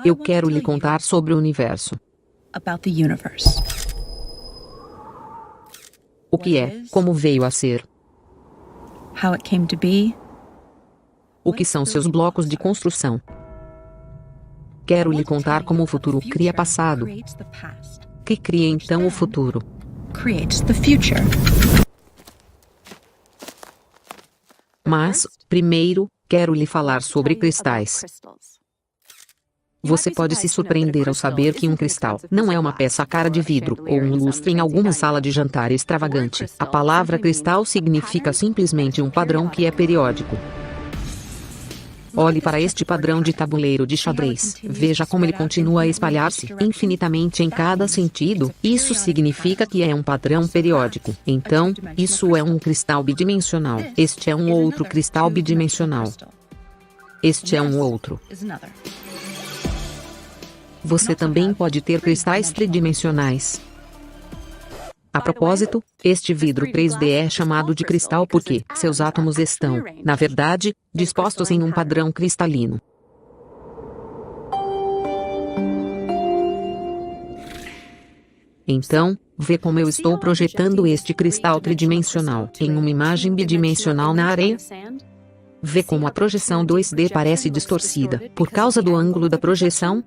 Eu quero lhe contar sobre o universo. O que é, como veio a ser. O que são seus blocos de construção. Quero lhe contar como o futuro cria passado, que cria então o futuro. Mas, primeiro, quero lhe falar sobre cristais. Você pode se surpreender ao saber que um cristal não é uma peça cara de vidro ou um lustre em alguma sala de jantar extravagante. A palavra cristal significa simplesmente um padrão que é periódico. Olhe para este padrão de tabuleiro de xadrez. Veja como ele continua a espalhar-se infinitamente em cada sentido. Isso significa que é um padrão periódico. Então, isso é um cristal bidimensional. Este é um outro cristal bidimensional. Este é um outro. Você também pode ter cristais tridimensionais. A propósito, este vidro 3D é chamado de cristal porque seus átomos estão, na verdade, dispostos em um padrão cristalino. Então, vê como eu estou projetando este cristal tridimensional em uma imagem bidimensional na areia? Vê como a projeção 2D parece distorcida por causa do ângulo da projeção?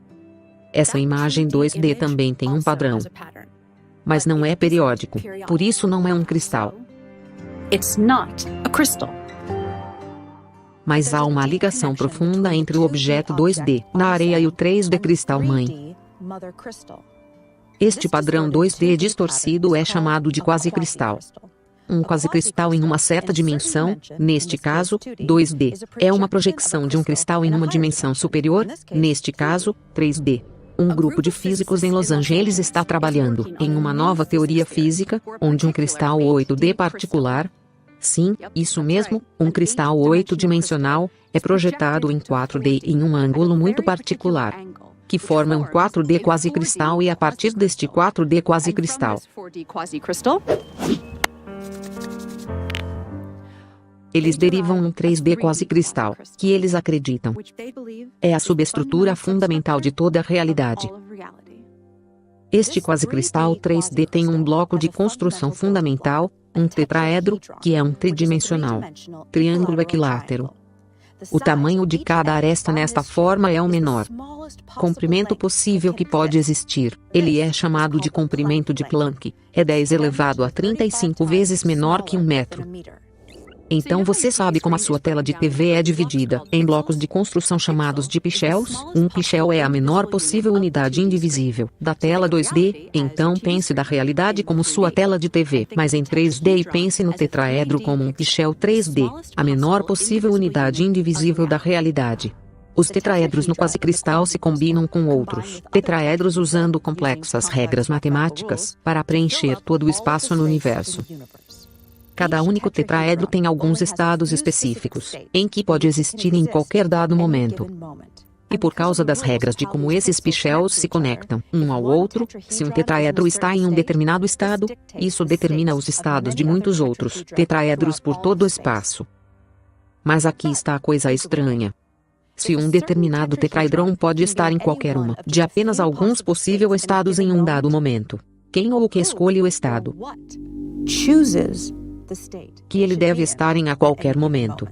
Essa imagem 2D também tem um padrão. Mas não é periódico, por isso não é um cristal. Mas há uma ligação profunda entre o objeto 2D na areia e o 3D cristal-mãe. Este padrão 2D distorcido é chamado de quasicristal. Um quasicristal em uma certa dimensão, neste caso, 2D, é uma projeção de um cristal em uma dimensão superior, neste caso, 3D. Um grupo de físicos em Los Angeles está trabalhando em uma nova teoria física, onde um cristal 8D particular, sim, isso mesmo, um cristal 8-dimensional, é projetado em 4D em um ângulo muito particular, que forma um 4D quasicristal e a partir deste 4D quasicristal, eles derivam um 3D quasicristal, que eles acreditam é a subestrutura fundamental de toda a realidade. Este quasicristal 3D tem um bloco de construção fundamental, um tetraedro, que é um tridimensional triângulo equilátero. O tamanho de cada aresta nesta forma é o menor comprimento possível que pode existir. Ele é chamado de comprimento de Planck. É 10 elevado a 35 vezes menor que 1 metro. Então você sabe como a sua tela de TV é dividida em blocos de construção chamados de pixels? Um pixel é a menor possível unidade indivisível da tela 2D, então pense da realidade como sua tela de TV, mas em 3D e pense no tetraedro como um pixel 3D, a menor possível unidade indivisível da realidade. Os tetraedros no quasicristal se combinam com outros tetraedros usando complexas regras matemáticas para preencher todo o espaço no universo. Cada único tetraedro tem alguns estados específicos, em que pode existir em qualquer dado momento. E por causa das regras de como esses pixels se conectam um ao outro, se um tetraedro está em um determinado estado, isso determina os estados de muitos outros tetraedros por todo o espaço. Mas aqui está a coisa estranha. Se um determinado tetraedrão pode estar em qualquer uma de apenas alguns possíveis estados em um dado momento, quem ou o que escolhe o estado que ele deve estar em a qualquer momento?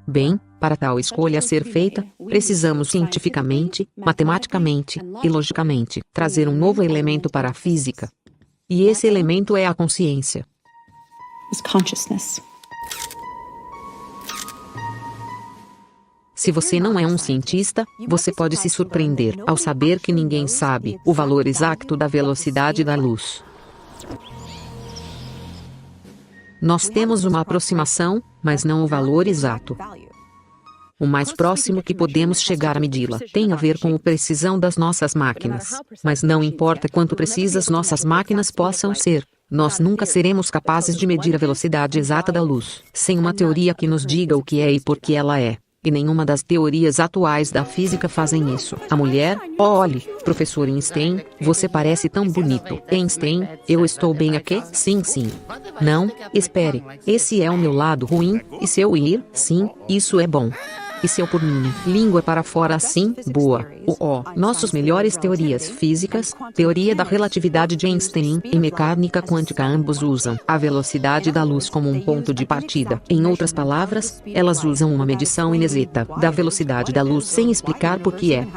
Bem, para tal escolha ser feita, precisamos cientificamente, matematicamente e logicamente trazer um novo elemento para a física. E esse elemento é a consciência. Se você não é um cientista, você pode se surpreender ao saber que ninguém sabe o valor exato da velocidade da luz. Nós temos uma aproximação, mas não o valor exato. O mais próximo que podemos chegar a medi-la tem a ver com a precisão das nossas máquinas. Mas não importa quanto precisas nossas máquinas possam ser, nós nunca seremos capazes de medir a velocidade exata da luz, sem uma teoria que nos diga o que é e por que ela é. E nenhuma das teorias atuais da física fazem isso. A mulher, olhe, professor Einstein, você parece tão bonito. Einstein, eu estou bem aqui? Sim, sim. Não, espere, esse é o meu lado ruim, e se eu ir, sim, isso é bom. E se eu por minha língua para fora assim, boa, nossos melhores teorias físicas, teoria da relatividade de Einstein e mecânica quântica ambos usam a velocidade da luz como um ponto de partida. Em outras palavras, elas usam uma medição inexata da velocidade da luz sem explicar o que é,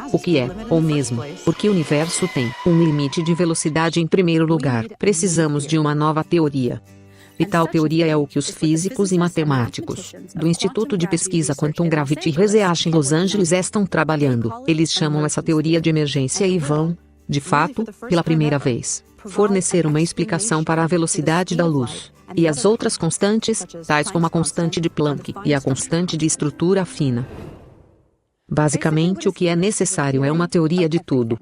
ou mesmo, porque o universo tem um limite de velocidade em primeiro lugar. Precisamos de uma nova teoria. E tal teoria é o que os físicos e matemáticos do Instituto de Pesquisa Quantum Gravity Research em Los Angeles estão trabalhando. Eles chamam essa teoria de emergência e vão, de fato, pela primeira vez, fornecer uma explicação para a velocidade da luz e as outras constantes, tais como a constante de Planck e a constante de estrutura fina. Basicamente, o que é necessário é uma teoria de tudo.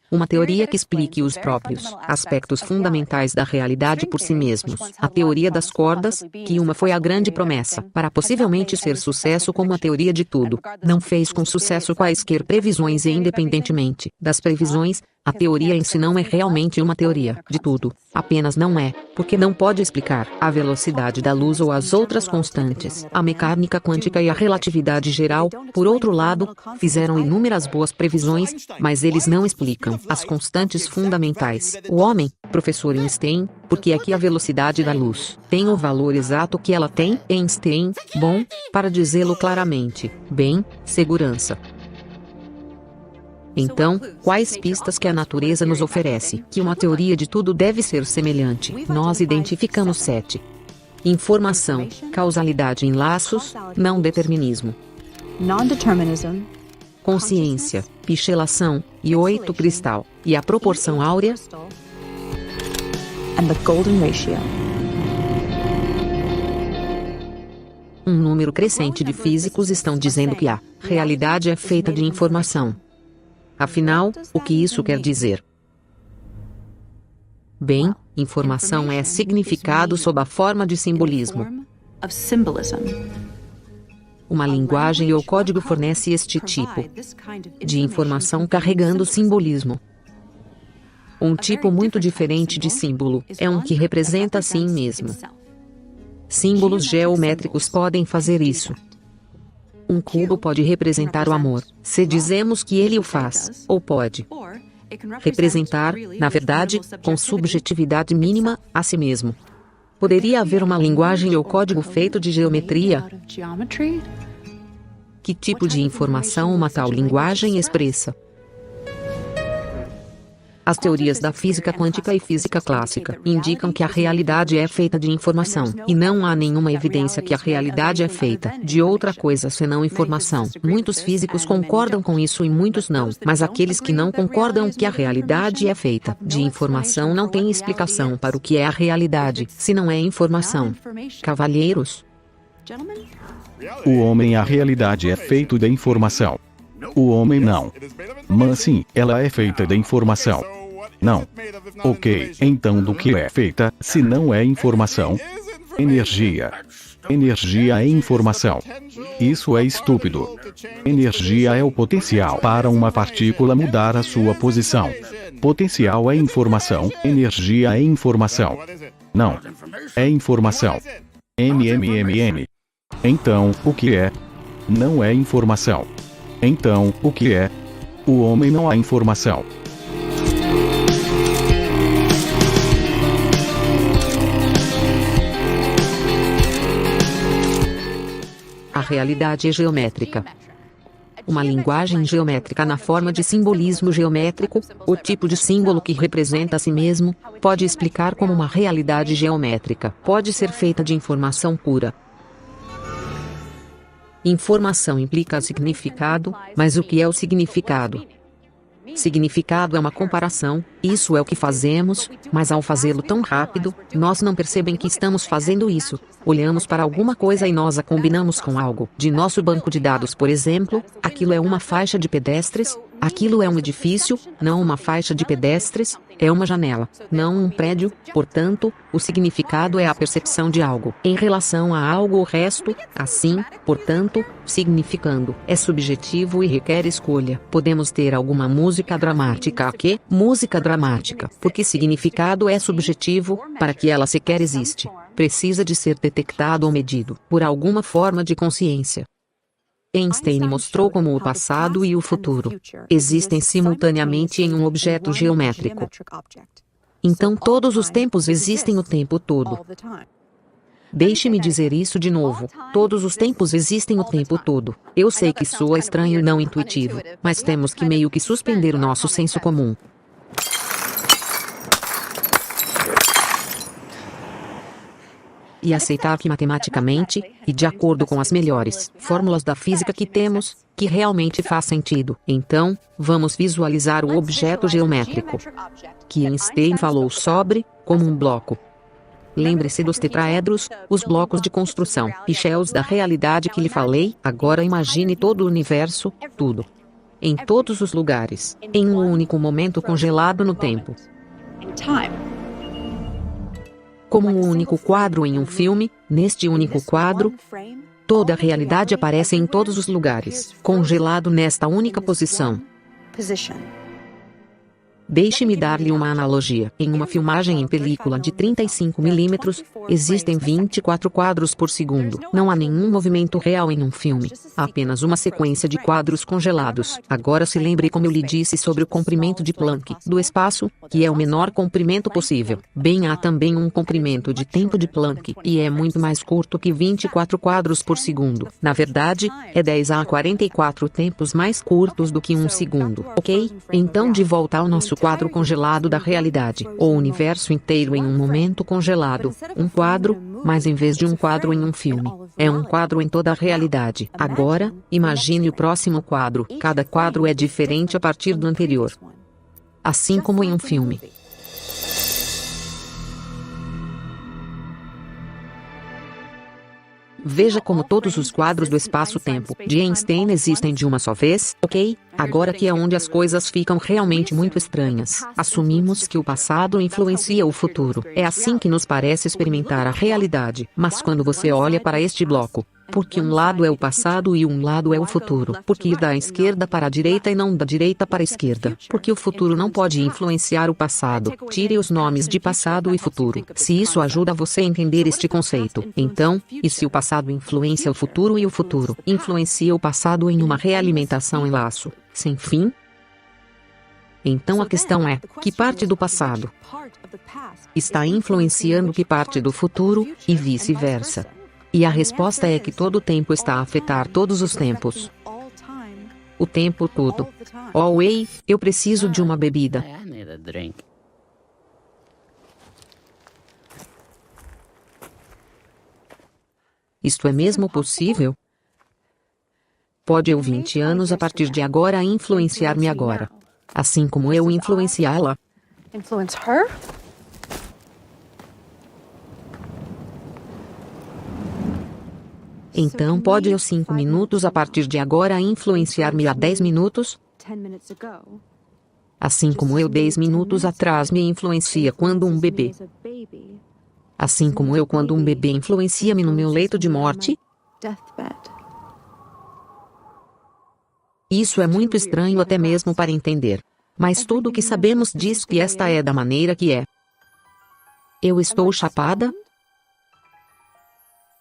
Uma teoria que explique os próprios aspectos fundamentais da realidade por si mesmos. A teoria das cordas, que uma foi a grande promessa para possivelmente ser sucesso como a teoria de tudo, não fez com sucesso quaisquer previsões e independentemente das previsões, a teoria em si não é realmente uma teoria de tudo. Apenas não é, porque não pode explicar a velocidade da luz ou as outras constantes. A mecânica quântica e a relatividade geral, por outro lado, fizeram inúmeras boas previsões, mas eles não explicam as constantes fundamentais. O homem, professor Einstein, porque é que a velocidade da luz tem o valor exato que ela tem? Einstein, bom, para dizê-lo claramente, bem, segurança. Então, quais pistas que a natureza nos oferece? Que uma teoria de tudo deve ser semelhante. Nós identificamos 7. Informação, causalidade em laços, não determinismo. Consciência, pichelação, e 8 cristal, e a proporção áurea. Um número crescente de físicos estão dizendo que a realidade é feita de informação. Afinal, o que isso quer dizer? Bem, informação é significado sob a forma de simbolismo. Uma linguagem ou código fornece este tipo de informação carregando simbolismo. Um tipo muito diferente de símbolo é um que representa a si mesmo. Símbolos geométricos podem fazer isso. Um cubo pode representar o amor, se dizemos que ele o faz, ou pode representar, na verdade, com subjetividade mínima, a si mesmo. Poderia haver uma linguagem ou código feito de geometria? Que tipo de informação uma tal linguagem expressa? As teorias da física quântica e física clássica indicam que a realidade é feita de informação, e não há nenhuma evidência que a realidade é feita de outra coisa senão informação. Muitos físicos concordam com isso e muitos não, mas aqueles que não concordam que a realidade é feita de informação não têm explicação para o que é a realidade, se não é informação. Cavalheiros? O homem, a realidade é feito de informação. O homem não. Mas sim, ela é feita de informação. Não. Ok, então do que é feita, se não é informação? Energia. Energia é informação. Isso é estúpido. Energia é o potencial para uma partícula mudar a sua posição. Potencial é informação, energia é informação. Não. É informação. MMMM. Então, o que é? Não é informação. Então, o que é? O homem não há informação. A realidade é geométrica. Uma linguagem geométrica na forma de simbolismo geométrico, o tipo de símbolo que representa a si mesmo, pode explicar como uma realidade geométrica pode ser feita de informação pura. Informação implica significado, mas o que é o significado? Significado é uma comparação, isso é o que fazemos, mas ao fazê-lo tão rápido, nós não percebemos que estamos fazendo isso. Olhamos para alguma coisa e nós a combinamos com algo. De nosso banco de dados, por exemplo, aquilo é uma faixa de pedestres, aquilo é um edifício, não uma faixa de pedestres, é uma janela, não um prédio, portanto, o significado é a percepção de algo. Em relação a algo o resto, assim, portanto, significando, é subjetivo e requer escolha. Podemos ter alguma música dramática aqui? Música dramática, porque significado é subjetivo, para que ela sequer existe, precisa de ser detectado ou medido, por alguma forma de consciência. Einstein mostrou como o passado e o futuro existem simultaneamente em um objeto geométrico. Então todos os tempos existem o tempo todo. Deixe-me dizer isso de novo. Todos os tempos existem o tempo todo. Eu sei que soa estranho e não intuitivo, mas temos que meio que suspender o nosso senso comum. E aceitar que matematicamente, e de acordo com as melhores fórmulas da física que temos, que realmente faz sentido. Então, vamos visualizar o objeto geométrico que Einstein falou sobre, como um bloco. Lembre-se dos tetraedros, os blocos de construção e shells da realidade que lhe falei. Agora imagine todo o universo, tudo. Em todos os lugares, em um único momento congelado no tempo. Como um único quadro em um filme, neste único quadro, toda a realidade aparece em todos os lugares, congelado nesta única posição. Deixe-me dar-lhe uma analogia. Em uma filmagem em película de 35 mm, existem 24 quadros por segundo. Não há nenhum movimento real em um filme. Há apenas uma sequência de quadros congelados. Agora se lembre como eu lhe disse sobre o comprimento de Planck do espaço, que é o menor comprimento possível. Bem, há também um comprimento de tempo de Planck, e é muito mais curto que 24 quadros por segundo. Na verdade, é 10 a 44 tempos mais curtos do que um segundo. Ok? Então de volta ao nosso quadro congelado da realidade. O universo inteiro em um momento congelado. Um quadro, mas em vez de um quadro em um filme, é um quadro em toda a realidade. Agora, imagine o próximo quadro. Cada quadro é diferente a partir do anterior. Assim como em um filme. Veja como todos os quadros do espaço-tempo de Einstein existem de uma só vez, ok? Agora que é onde as coisas ficam realmente muito estranhas. Assumimos que o passado influencia o futuro. É assim que nos parece experimentar a realidade. Mas quando você olha para este bloco, porque um lado é o passado e um lado é o futuro. Porque ir da esquerda para a direita e não da direita para a esquerda. Porque o futuro não pode influenciar o passado. Tire os nomes de passado e futuro. Se isso ajuda você a entender este conceito. Então, e se o passado influencia o futuro e o futuro influencia o passado em uma realimentação em laço sem fim? Então a questão é, que parte do passado está influenciando que parte do futuro, e vice-versa? E a resposta é que todo o tempo está a afetar todos os tempos. O tempo todo. Oh, ei, eu preciso de uma bebida. Isto é mesmo possível? Pode eu 20 anos a partir de agora influenciar-me agora, assim como eu influenciá-la? Então pode eu 5 minutos a partir de agora influenciar-me há 10 minutos? Assim como eu 10 minutos atrás me influencia quando um bebê. Assim como eu quando um bebê influencia-me no meu leito de morte? Isso é muito estranho até mesmo para entender. Mas tudo o que sabemos diz que esta é da maneira que é. Eu estou chapada?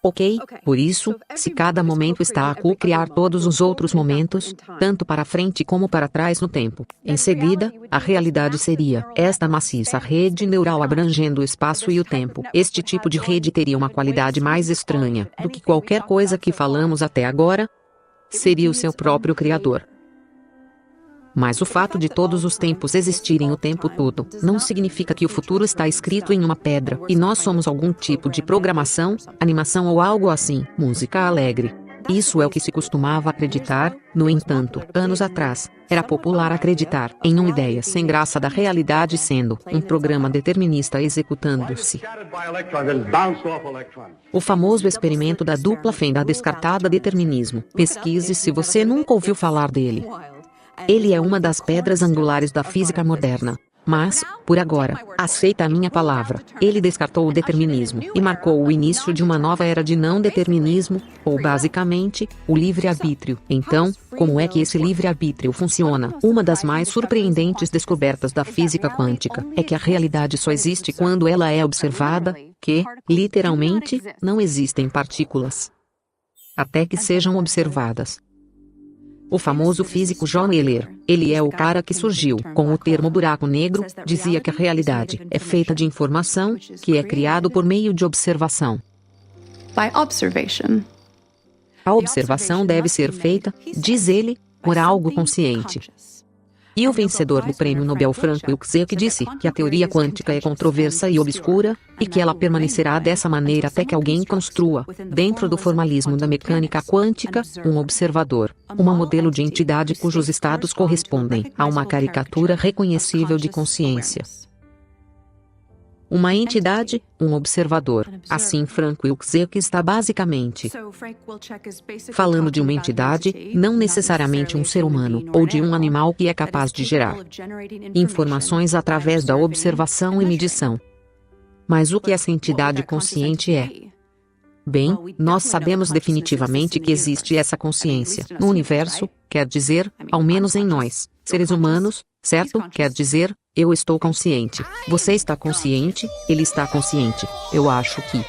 Ok, por isso, se cada momento está a co-criar todos os outros momentos, tanto para frente como para trás no tempo, em seguida, a realidade seria esta maciça rede neural abrangendo o espaço e o tempo. Este tipo de rede teria uma qualidade mais estranha do que qualquer coisa que falamos até agora. Seria o seu próprio criador. Mas o fato de todos os tempos existirem o tempo todo, não significa que o futuro está escrito em uma pedra, e nós somos algum tipo de programação, animação ou algo assim, música alegre. Isso é o que se costumava acreditar. No entanto, anos atrás, era popular acreditar em uma ideia sem graça da realidade sendo um programa determinista executando-se. O famoso experimento da dupla fenda descartada determinismo. Pesquise se você nunca ouviu falar dele. Ele é uma das pedras angulares da física moderna. Mas, por agora, aceita a minha palavra. Ele descartou o determinismo e marcou o início de uma nova era de não determinismo, ou basicamente, o livre-arbítrio. Então, como é que esse livre-arbítrio funciona? Uma das mais surpreendentes descobertas da física quântica é que a realidade só existe quando ela é observada, que, literalmente, não existem partículas até que sejam observadas. O famoso físico John Wheeler, ele é o cara que surgiu com o termo buraco negro, dizia que a realidade é feita de informação, que é criado por meio de observação. A observação deve ser feita, diz ele, por algo consciente. E o vencedor do Prêmio Nobel Frank Wilczek disse que a teoria quântica é controversa e obscura, e que ela permanecerá dessa maneira até que alguém construa, dentro do formalismo da mecânica quântica, um observador, um modelo de entidade cujos estados correspondem a uma caricatura reconhecível de consciência. Uma entidade, um observador. Assim Frank Wilczek está basicamente falando de uma entidade, não necessariamente um ser humano, ou de um animal que é capaz de gerar informações através da observação e medição. Mas o que essa entidade consciente é? Bem, nós sabemos definitivamente que existe essa consciência no universo, quer dizer, ao menos em nós, seres humanos, certo? Quer dizer, eu estou consciente, você está consciente, ele está consciente, eu acho que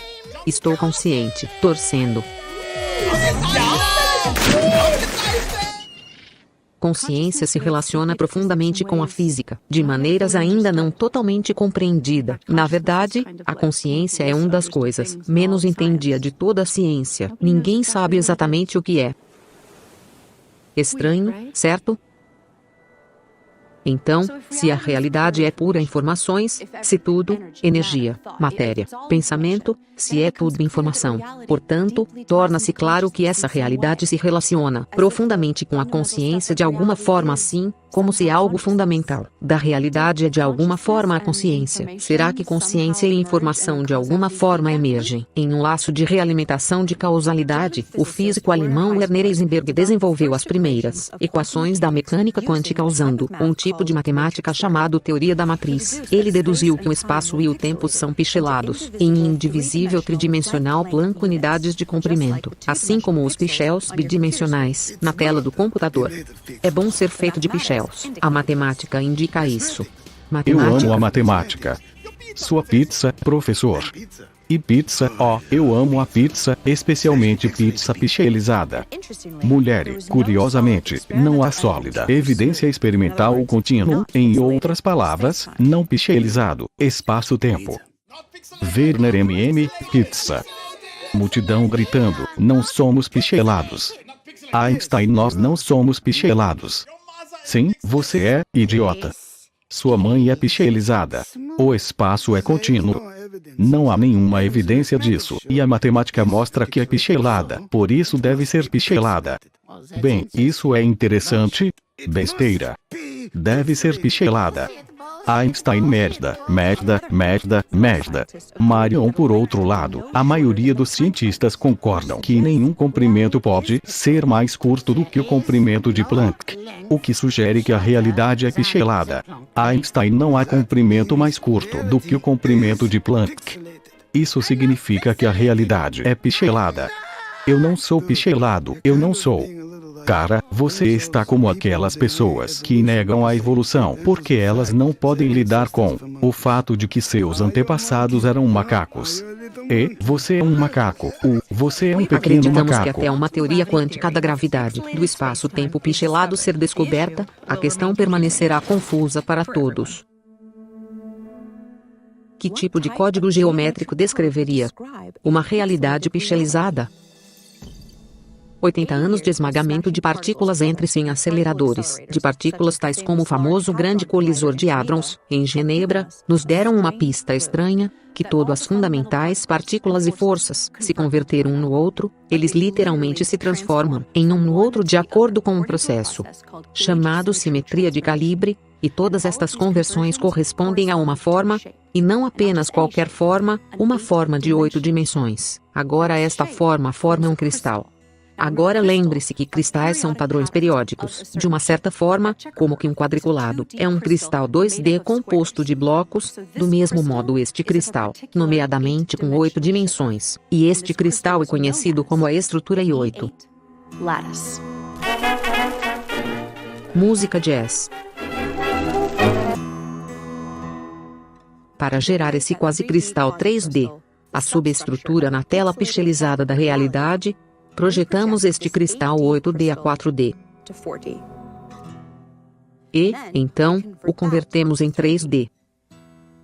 estou consciente, torcendo. Consciência se relaciona profundamente com a física, de maneiras ainda não totalmente compreendidas. Na verdade, a consciência é uma das coisas menos entendidas de toda a ciência. Ninguém sabe exatamente o que é. Estranho, certo? Então, se a realidade é pura informações, se tudo, energia, matéria, pensamento, se é tudo informação, portanto, torna-se claro que essa realidade se relaciona profundamente com a consciência de alguma forma assim, como se algo fundamental da realidade é de alguma forma a consciência. Será que consciência e informação de alguma forma emergem em um laço de realimentação de causalidade? O físico alemão Werner Heisenberg desenvolveu as primeiras equações da mecânica quântica usando um tipo de matemática chamado teoria da matriz. Ele deduziu que o espaço e o tempo são pichelados em indivisível tridimensional Planck unidades de comprimento, assim como os pichels bidimensionais na tela do computador. É bom ser feito de pichels. A matemática indica isso. Eu amo a matemática. Sua pizza, professor. E pizza, eu amo a pizza, especialmente pizza pichelizada. Mulheres, curiosamente, não há sólida evidência experimental contínua, em outras palavras, não pichelizado, espaço-tempo. Werner pizza. Multidão gritando, não somos pichelados. Einstein, nós não somos pichelados. Sim, você é, idiota. Sua mãe é pichelizada. O espaço é contínuo. Não há nenhuma evidência disso, e a matemática mostra que é pichelada, por isso deve ser pichelada. Bem, isso é interessante? Besteira. Deve ser pichelada. Einstein merda. Marion, por outro lado, a maioria dos cientistas concordam que nenhum comprimento pode ser mais curto do que o comprimento de Planck, o que sugere que a realidade é pichelada. Einstein, não há comprimento mais curto do que o comprimento de Planck. Isso significa que a realidade é pichelada. Eu não sou pichelado, eu não sou. Cara, você está como aquelas pessoas que negam a evolução porque elas não podem lidar com o fato de que seus antepassados eram macacos. E você é um macaco. Você é um pequeno Acreditamos macaco. que até uma teoria quântica da gravidade, do espaço-tempo pichelado ser descoberta, a questão permanecerá confusa para todos. Que tipo de código geométrico descreveria uma realidade pichelizada? 80 anos de esmagamento de partículas entre si em aceleradores de partículas tais como o famoso grande colisor de hadrons, em Genebra, nos deram uma pista estranha, que todas as fundamentais partículas e forças se converteram um no outro, eles literalmente se transformam em um no outro de acordo com um processo chamado simetria de calibre, e todas estas conversões correspondem a uma forma, e não apenas qualquer forma, uma forma de 8 dimensões. Agora esta forma forma um cristal. Agora lembre-se que cristais são padrões periódicos, de uma certa forma, como que um quadriculado é um cristal 2D composto de blocos, do mesmo modo este cristal, nomeadamente com 8 dimensões, e este cristal é conhecido como a estrutura I8. Música jazz. Para gerar esse quase-cristal 3D, a subestrutura na tela pixelizada da realidade, projetamos este cristal 8D a 4D. E, então, o convertemos em 3D.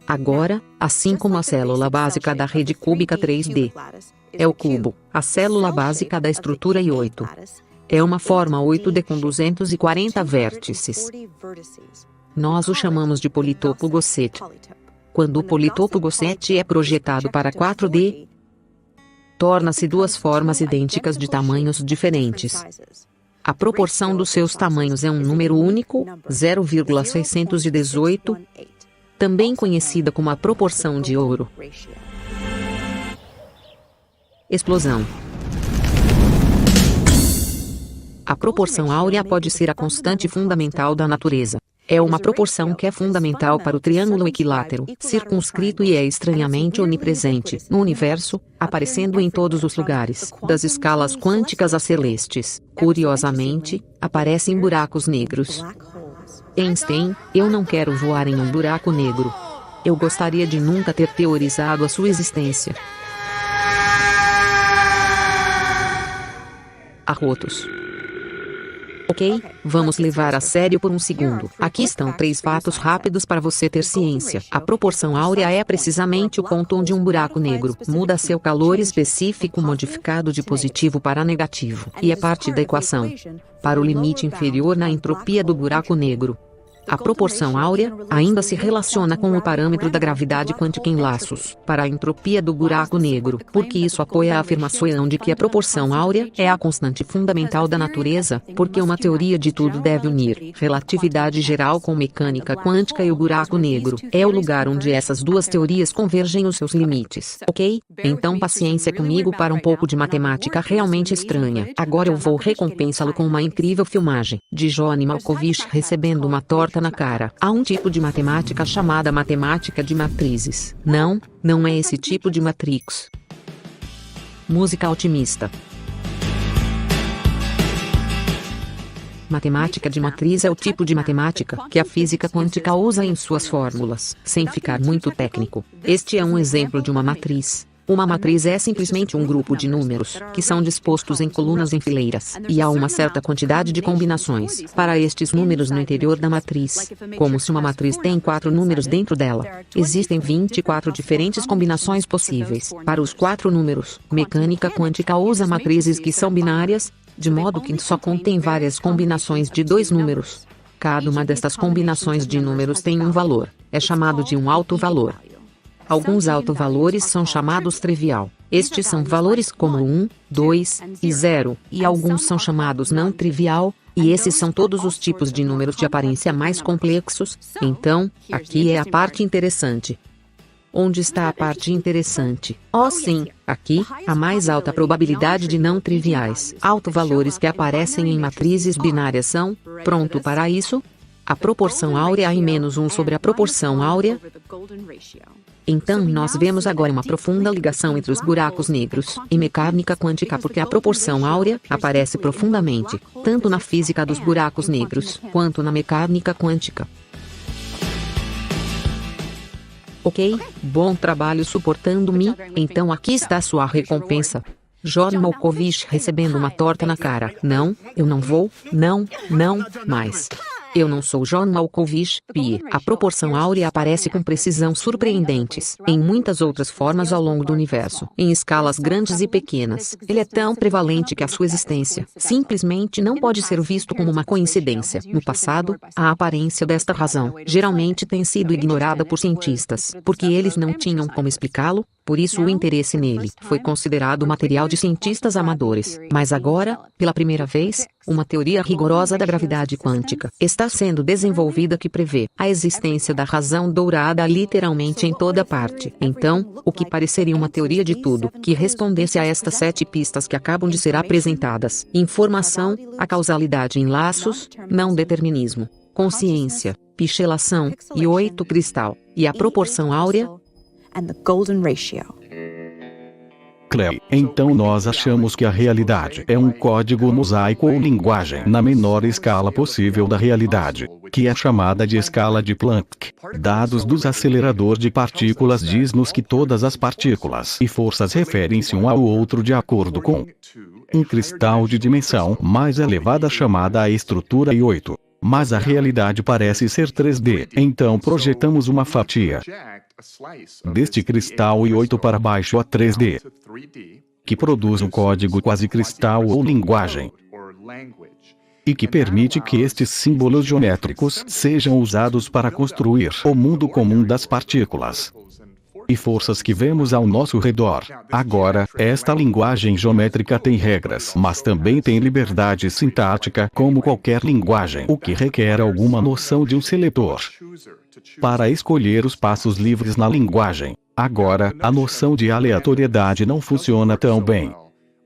Agora, assim como a célula básica da rede cúbica 3D é o cubo, a célula básica da estrutura I8 é uma forma 8D com 240 vértices. Nós o chamamos de politopo Gosset. Quando o politopo Gosset é projetado para 4D, torna-se duas formas idênticas de tamanhos diferentes. A proporção dos seus tamanhos é um número único, 0,618, também conhecida como a proporção de ouro. Explosão. A proporção áurea pode ser a constante fundamental da natureza. É uma proporção que é fundamental para o triângulo equilátero, circunscrito e é estranhamente onipresente no universo, aparecendo em todos os lugares, das escalas quânticas a celestes. Curiosamente, aparece em buracos negros. Einstein, eu não quero voar em um buraco negro. Eu gostaria de nunca ter teorizado a sua existência. Arrotos. Ok, vamos levar a sério por um segundo. Aqui estão 3 fatos rápidos para você ter ciência. A proporção áurea é precisamente o ponto onde um buraco negro muda seu calor específico modificado de positivo para negativo, e é parte da equação para o limite inferior na entropia do buraco negro. A proporção áurea ainda se relaciona com o parâmetro da gravidade quântica em laços para a entropia do buraco negro, porque isso apoia a afirmação de que a proporção áurea é a constante fundamental da natureza, porque uma teoria de tudo deve unir relatividade geral com mecânica quântica e o buraco negro é o lugar onde essas duas teorias convergem os seus limites. Ok? Então paciência comigo para um pouco de matemática realmente estranha. Agora eu vou recompensá-lo com uma incrível filmagem de John Malkovich recebendo uma torta na cara. Há um tipo de matemática chamada matemática de matrizes. Não é esse tipo de matrix. Música otimista. Matemática de matriz é o tipo de matemática que a física quântica usa em suas fórmulas, sem ficar muito técnico. Este é um exemplo de uma matriz. Uma matriz é simplesmente um grupo de números, que são dispostos em colunas em fileiras, e há uma certa quantidade de combinações para estes números no interior da matriz. Como se uma matriz tem 4 números dentro dela. Existem 24 diferentes combinações possíveis para os 4 números. Mecânica quântica usa matrizes que são binárias, de modo que só contém várias combinações de 2 números. Cada uma destas combinações de números tem um valor, é chamado de um alto valor. Alguns alto-valores são chamados trivial. Estes são valores como 1, 2 e 0, e alguns são chamados não trivial, e esses são todos os tipos de números de aparência mais complexos. Então, aqui é a parte interessante. Onde está a parte interessante? Oh sim, aqui, a mais alta probabilidade de não triviais. Alto-valores que aparecem em matrizes binárias são, pronto para isso? A proporção áurea n-1 sobre a proporção áurea. Então nós vemos agora uma profunda ligação entre os buracos negros e mecânica quântica porque a proporção áurea aparece profundamente, tanto na física dos buracos negros, quanto na mecânica quântica. Ok? Bom trabalho suportando-me, então aqui está sua recompensa. John Malkovich recebendo uma torta na cara. Não, eu não vou, não, mais. Eu não sou John Malkovich, Pie. A proporção áurea aparece com precisão surpreendentes em muitas outras formas ao longo do universo, em escalas grandes e pequenas. Ele é tão prevalente que a sua existência simplesmente não pode ser visto como uma coincidência. No passado, a aparência desta razão geralmente tem sido ignorada por cientistas, porque eles não tinham como explicá-lo. Por isso o interesse nele foi considerado material de cientistas amadores. Mas agora, pela primeira vez, uma teoria rigorosa da gravidade quântica está sendo desenvolvida que prevê a existência da razão dourada literalmente em toda parte. Então, o que pareceria uma teoria de tudo que respondesse a estas 7 pistas que acabam de ser apresentadas: informação, a causalidade em laços, não determinismo, consciência, pichelação, e 8 cristal, e a proporção áurea. Clay, então nós achamos que a realidade é um código mosaico ou linguagem na menor escala possível da realidade, que é chamada de escala de Planck. Dados do acelerador de partículas diz-nos que todas as partículas e forças referem-se um ao outro de acordo com um cristal de dimensão mais elevada chamada a estrutura I8. Mas a realidade parece ser 3D, então projetamos uma fatia deste cristal I8 para baixo a 3D, que produz um código quase cristal ou linguagem, e que permite que estes símbolos geométricos sejam usados para construir o mundo comum das partículas e forças que vemos ao nosso redor. Agora, esta linguagem geométrica tem regras, mas também tem liberdade sintática como qualquer linguagem, o que requer alguma noção de um seletor para escolher os passos livres na linguagem. Agora, a noção de aleatoriedade não funciona tão bem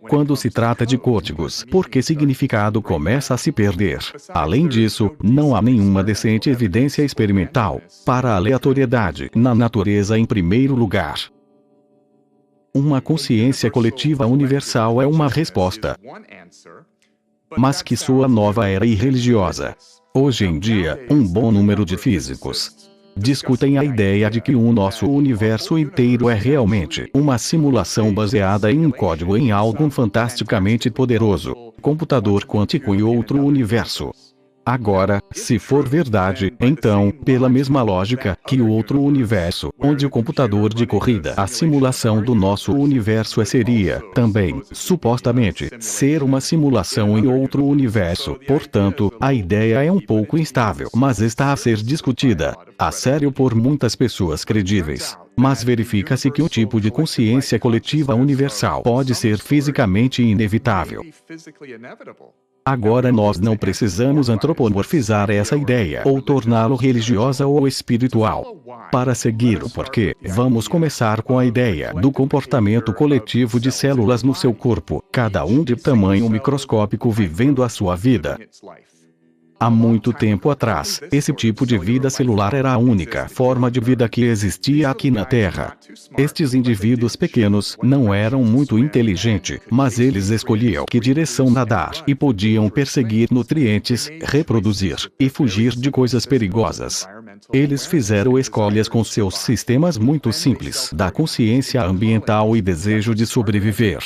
quando se trata de códigos, porque significado começa a se perder. Além disso, não há nenhuma decente evidência experimental para a aleatoriedade na natureza em primeiro lugar. Uma consciência coletiva universal é uma resposta, mas que soa nova era e religiosa. Hoje em dia, um bom número de físicos discutem a ideia de que o nosso universo inteiro é realmente uma simulação baseada em um código em algo fantasticamente poderoso, computador quântico e outro universo. Agora, se for verdade, então, pela mesma lógica, que o outro universo, onde o computador de corrida, a simulação do nosso universo seria, também, supostamente, ser uma simulação em outro universo. Portanto, a ideia é um pouco instável, mas está a ser discutida a sério por muitas pessoas credíveis. Mas verifica-se que um tipo de consciência coletiva universal pode ser fisicamente inevitável. Agora nós não precisamos antropomorfizar essa ideia ou torná-lo religiosa ou espiritual. Para seguir o porquê, vamos começar com a ideia do comportamento coletivo de células no seu corpo, cada um de tamanho microscópico vivendo a sua vida. Há muito tempo atrás, esse tipo de vida celular era a única forma de vida que existia aqui na Terra. Estes indivíduos pequenos não eram muito inteligentes, mas eles escolhiam que direção nadar e podiam perseguir nutrientes, reproduzir e fugir de coisas perigosas. Eles fizeram escolhas com seus sistemas muito simples da consciência ambiental e desejo de sobreviver.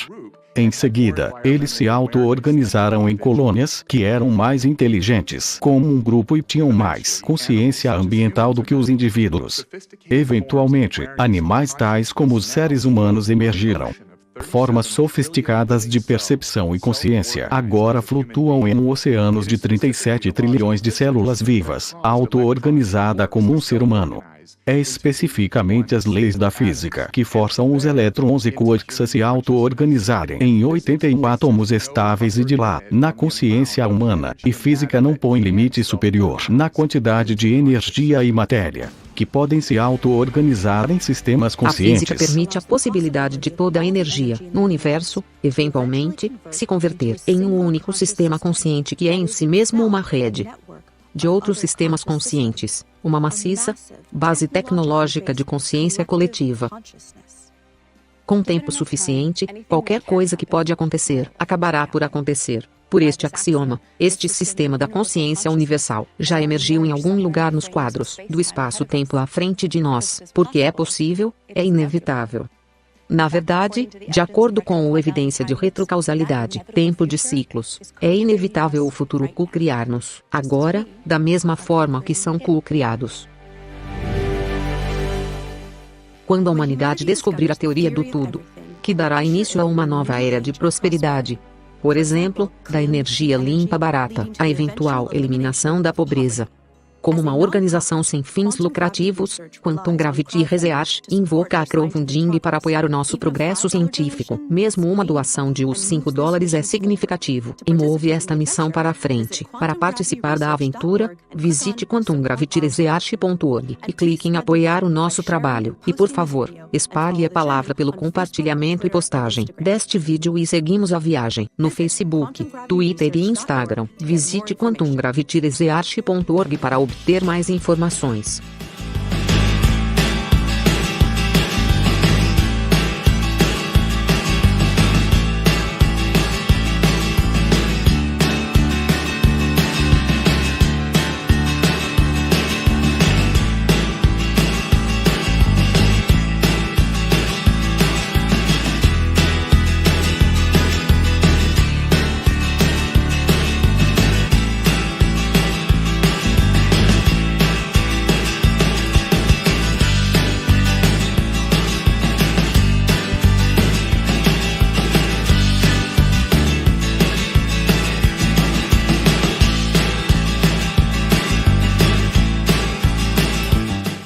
Em seguida, eles se auto-organizaram em colônias que eram mais inteligentes como um grupo e tinham mais consciência ambiental do que os indivíduos. Eventualmente, animais tais como os seres humanos emergiram. Formas sofisticadas de percepção e consciência agora flutuam em oceanos de 37 trilhões de células vivas, auto-organizada como um ser humano. É especificamente as leis da física que forçam os elétrons e quarks a se auto-organizarem em 81 átomos estáveis e de lá, na consciência humana, e física não põe limite superior na quantidade de energia e matéria que podem se auto-organizar em sistemas conscientes. A física permite a possibilidade de toda a energia no universo, eventualmente, se converter em um único sistema consciente que é em si mesmo uma rede de outros sistemas conscientes, uma maciça base tecnológica de consciência coletiva. Com tempo suficiente, qualquer coisa que pode acontecer, acabará por acontecer. Por este axioma, este sistema da consciência universal já emergiu em algum lugar nos quadros do espaço-tempo à frente de nós, porque é possível, é inevitável. Na verdade, de acordo com a evidência de retrocausalidade, tempo de ciclos, é inevitável o futuro co-criar-nos, agora, da mesma forma que são co-criados. Quando a humanidade descobrir a teoria do tudo, que dará início a uma nova era de prosperidade, por exemplo, da energia limpa barata, a eventual eliminação da pobreza. Como uma organização sem fins lucrativos, Quantum Gravity Research invoca a crowdfunding para apoiar o nosso progresso científico. Mesmo uma doação de $5 é significativo e move esta missão para a frente. Para participar da aventura, visite quantumgravityresearch.org e clique em apoiar o nosso trabalho. E por favor, espalhe a palavra pelo compartilhamento e postagem deste vídeo e seguimos a viagem no Facebook, Twitter e Instagram. Visite quantumgravityresearch.org para obter mais informações.